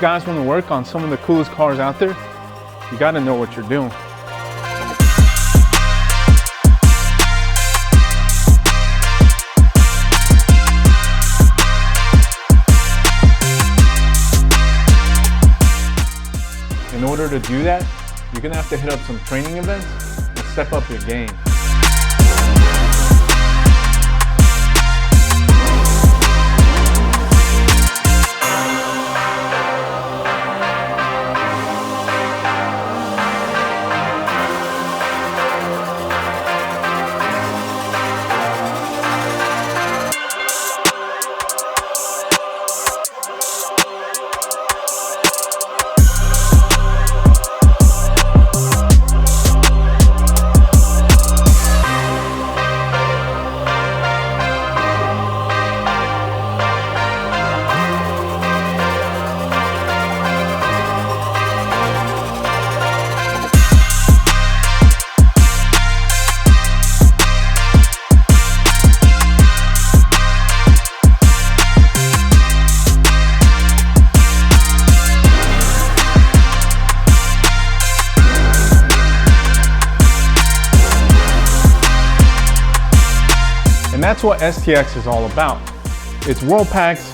you guys want to work on some of the coolest cars out there, you got to know what you're doing. In order to do that, you're going to have to hit up some training events and step up your game. And that's what STX is all about. It's Worldpac's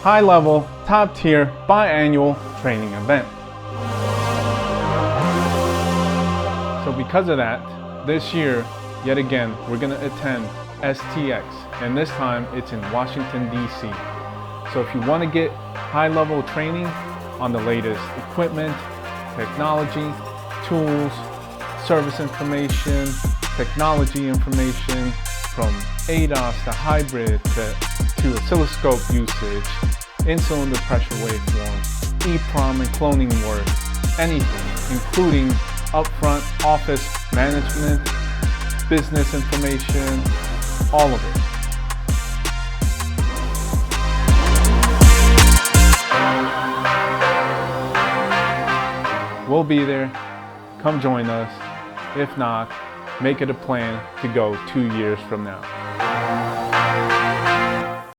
high-level, top-tier, biannual training event. So because of that, this year, yet again, we're going to attend STX, and this time it's in Washington, D.C. So if you want to get high-level training on the latest equipment, technology, tools, service information, technology information, from ADAS to hybrid to oscilloscope usage, in-cylinder pressure waveforms, EEPROM and cloning work, anything, including upfront office management, business information, all of it. We'll be there. Come join us. If not, make it a plan to go 2 years from now.